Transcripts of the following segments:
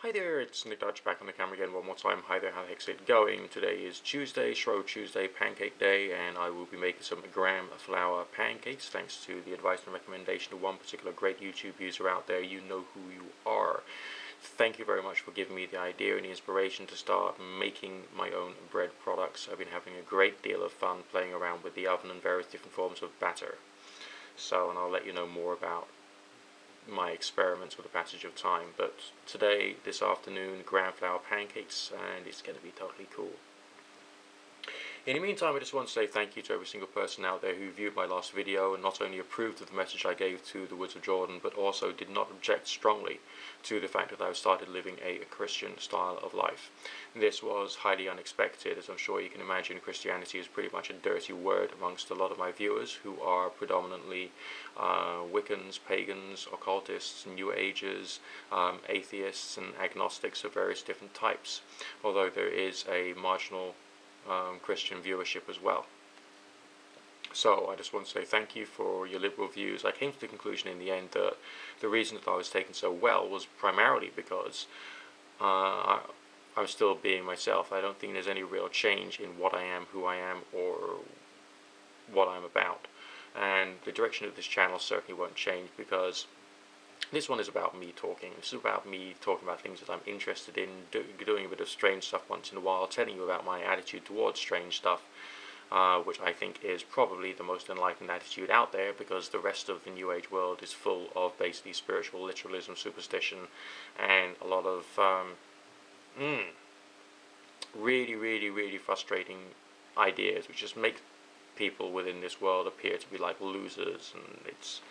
Hi there, it's Nick Dutch back on the camera again one more time. Hi there, how the heck's it going? Today is Tuesday, Shrove Tuesday, Pancake Day, and I will be making some graham flour pancakes thanks to the advice and recommendation of one particular great YouTube user out there. You know who you are. Thank you very much for giving me the idea and the inspiration to start making my own bread products. I've been having a great deal of fun playing around with the oven and various different forms of batter. And I'll let you know more about my experiments with the passage of time, but today, this afternoon, graham flour pancakes, and it's going to be totally cool. In the meantime, I just want to say thank you to every single person out there who viewed my last video and not only approved of the message I gave to the Woods of Jordan, but also did not object strongly to the fact that I've started living a Christian style of life. This was highly unexpected, as I'm sure you can imagine. Christianity is pretty much a dirty word amongst a lot of my viewers, who are predominantly Wiccans, pagans, occultists, New Agers, atheists and agnostics of various different types, although there is a marginal Christian viewership as well. So I just want to say thank you for your liberal views. I came to the conclusion in the end that the reason that I was taken so well was primarily because I'm still being myself. I don't think there's any real change in what I am, who I am, or what I'm about. And the direction of this channel certainly won't change, because this one is about me talking. This is about me talking about things that I'm interested in, doing a bit of strange stuff once in a while, telling you about my attitude towards strange stuff, which I think is probably the most enlightened attitude out there, because the rest of the New Age world is full of basically spiritual literalism, superstition, and a lot of really frustrating ideas, which just make people within this world appear to be like losers, and it's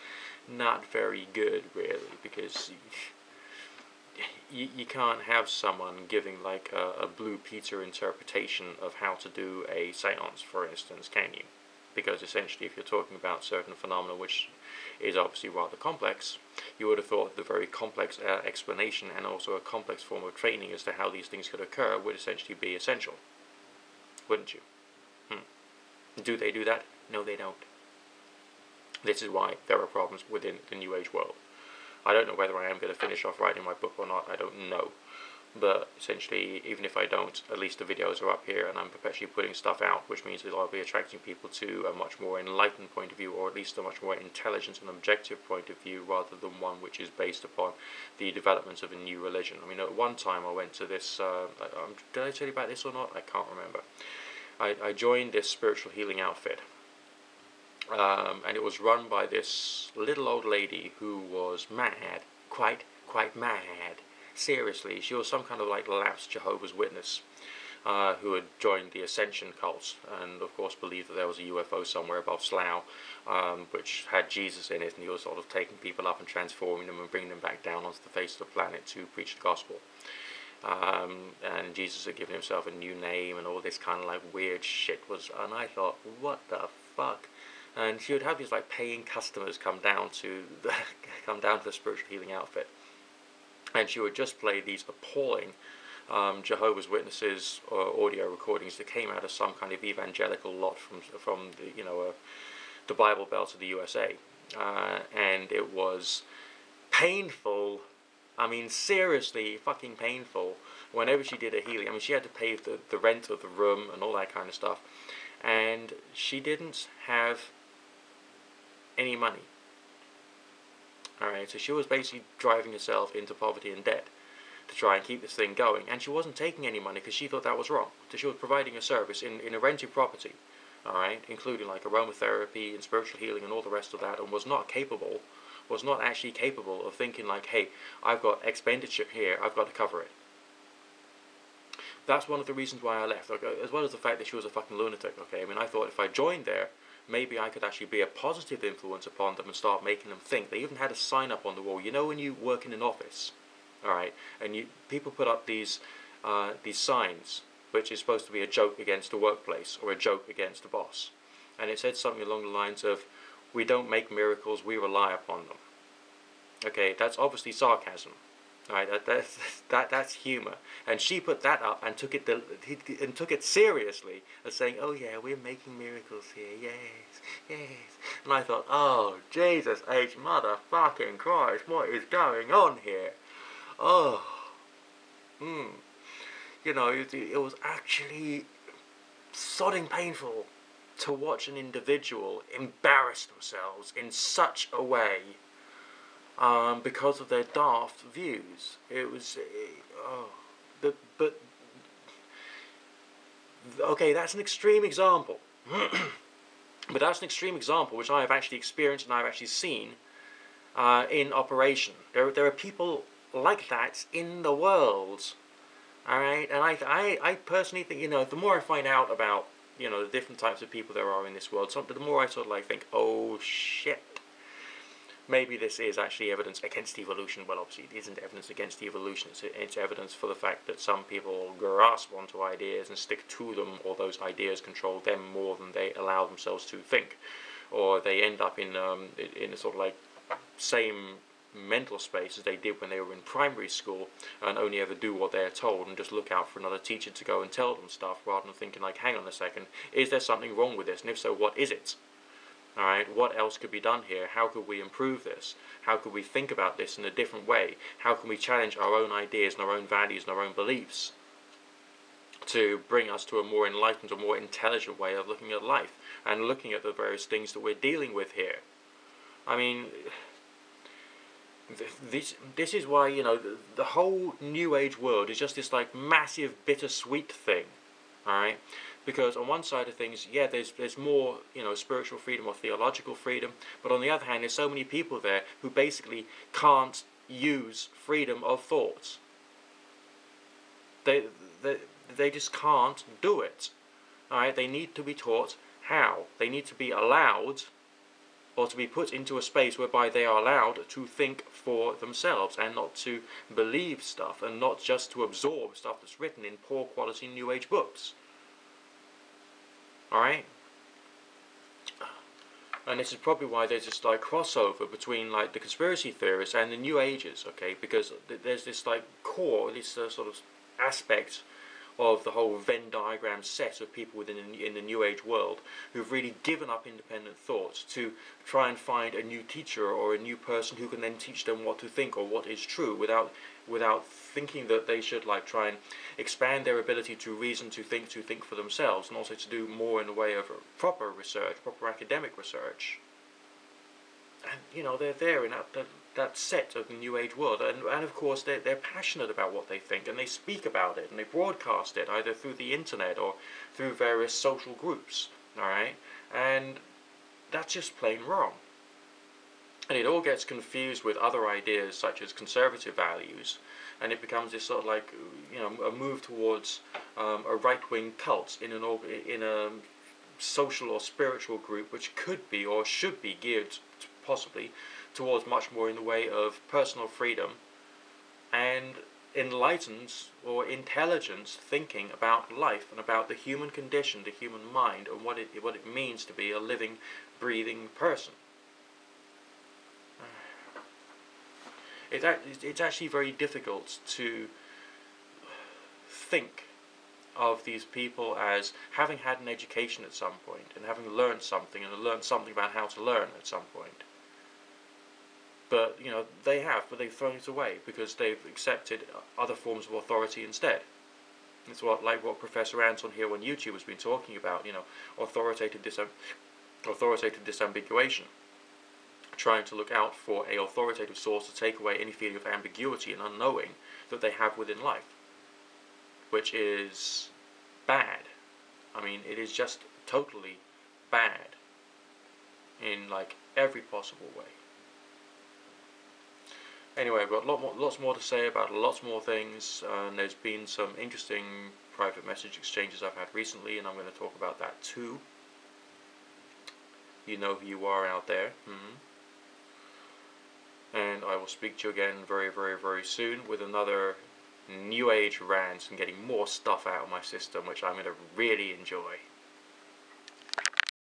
not very good, really, because you can't have someone giving like a Blue Peter interpretation of how to do a seance, for instance, can you? Because essentially, if you're talking about certain phenomena, which is obviously rather complex, you would have thought the very complex explanation and also a complex form of training as to how these things could occur would essentially be essential, wouldn't you? Do they do that? No, they don't. This is why there are problems within the New Age world. I don't know whether I am going to finish off writing my book or not, I don't know. But essentially, even if I don't, at least the videos are up here and I'm perpetually putting stuff out, which means that I'll be attracting people to a much more enlightened point of view, or at least a much more intelligent and objective point of view, rather than one which is based upon the development of a new religion. I mean, at one time I went to this, did I tell you about this or not? I can't remember. I joined this spiritual healing outfit. And it was run by this little old lady who was mad, quite mad. Seriously, she was some kind of like lapsed Jehovah's Witness who had joined the Ascension cult, and of course believed that there was a UFO somewhere above Slough, which had Jesus in it, and he was sort of taking people up and transforming them and bringing them back down onto the face of the planet to preach the gospel. And Jesus had given himself a new name and all this kind of like weird shit and I thought, what the fuck? And she would have these like paying customers come down to the spiritual healing outfit, and she would just play these appalling Jehovah's Witnesses audio recordings that came out of some kind of evangelical lot from the the Bible Belt of the USA, and it was painful. I mean, seriously, fucking painful. Whenever she did a healing, I mean, she had to pay the rent of the room and all that kind of stuff, and she didn't have any money. Alright, so she was basically driving herself into poverty and debt to try and keep this thing going, and she wasn't taking any money because she thought that was wrong. So she was providing a service in a rented property, alright, including like aromatherapy and spiritual healing and all the rest of that, and was not actually capable of thinking like, hey, I've got expenditure here, I've got to cover it. That's one of the reasons why I left, okay, as well as the fact that she was a fucking lunatic, okay? I mean, I thought if I joined there, maybe I could actually be a positive influence upon them and start making them think. They even had a sign up on the wall. You know, when you work in an office, alright, and people put up these signs, which is supposed to be a joke against the workplace or a joke against the boss. And it said something along the lines of, we don't make miracles, we rely upon them. Okay, that's obviously sarcasm. Alright, that's humour, and she put that up and took it seriously, as saying, "Oh yeah, we're making miracles here, yes." And I thought, "Oh Jesus H motherfucking Christ, what is going on here?" Oh, mm, you know, it was actually sodding painful to watch an individual embarrass themselves in such a way because of their daft views. It was, oh, but okay, that's an extreme example. But that's an extreme example which I have actually experienced and I've actually seen in operation. There are people like that in the world. All right, and I personally think, you know, the more I find out about, you know, the different types of people there are in this world, the more I sort of like think, oh shit, maybe this is actually evidence against evolution. Well, obviously it isn't evidence against evolution. It's evidence for the fact that some people grasp onto ideas and stick to them, or those ideas control them more than they allow themselves to think, or they end up in a sort of like same mental space as they did when they were in primary school, and only ever do what they're told and just look out for another teacher to go and tell them stuff, rather than thinking like, hang on a second, is there something wrong with this, and if so, what is it? Alright, what else could be done here? How could we improve this? How could we think about this in a different way? How can we challenge our own ideas and our own values and our own beliefs to bring us to a more enlightened, a more intelligent way of looking at life and looking at the various things that we're dealing with here? I mean, this is why, you know, the whole New Age world is just this like massive bittersweet thing, alright? Because on one side of things, yeah, there's more, you know, spiritual freedom or theological freedom, but on the other hand, there's so many people there who basically can't use freedom of thought. They just can't do it. Alright, they need to be taught how. They need to be allowed, or to be put into a space whereby they are allowed to think for themselves and not to believe stuff and not just to absorb stuff that's written in poor quality New Age books. Alright? And this is probably why there's this like crossover between like the conspiracy theorists and the New Agers, okay? Because there's this like core, this sort of aspect of the whole Venn diagram set of people in the New Age world who've really given up independent thought to try and find a new teacher or a new person who can then teach them what to think or what is true, without thinking that they should like try and expand their ability to reason, to think for themselves, and also to do more in the way of proper research, proper academic research. And you know, they're there in that set of the New Age world, and of course they're passionate about what they think, and they speak about it and they broadcast it either through the internet or through various social groups. Alright, and that's just plain wrong. And it all gets confused with other ideas such as conservative values, and it becomes this sort of like, you know, a move towards a right-wing cult in a social or spiritual group which could be or should be geared possibly towards much more in the way of personal freedom and enlightened or intelligent thinking about life and about the human condition, the human mind, and what it means to be a living, breathing person. It's actually very difficult to think of these people as having had an education at some point and having learned something and learned something about how to learn at some point. But, you know, they have, but they've thrown it away because they've accepted other forms of authority instead. It's what Professor Rant on here on YouTube has been talking about, you know, authoritative disambiguation. Trying to look out for a authoritative source to take away any feeling of ambiguity and unknowing that they have within life, which is bad. I mean, it is just totally bad in like every possible way. Anyway, I've got lots more to say about lots more things, and there's been some interesting private message exchanges I've had recently, and I'm going to talk about that too. You know who you are out there. And I will speak to you again very, very, very soon with another New Age rant and getting more stuff out of my system, which I'm going to really enjoy.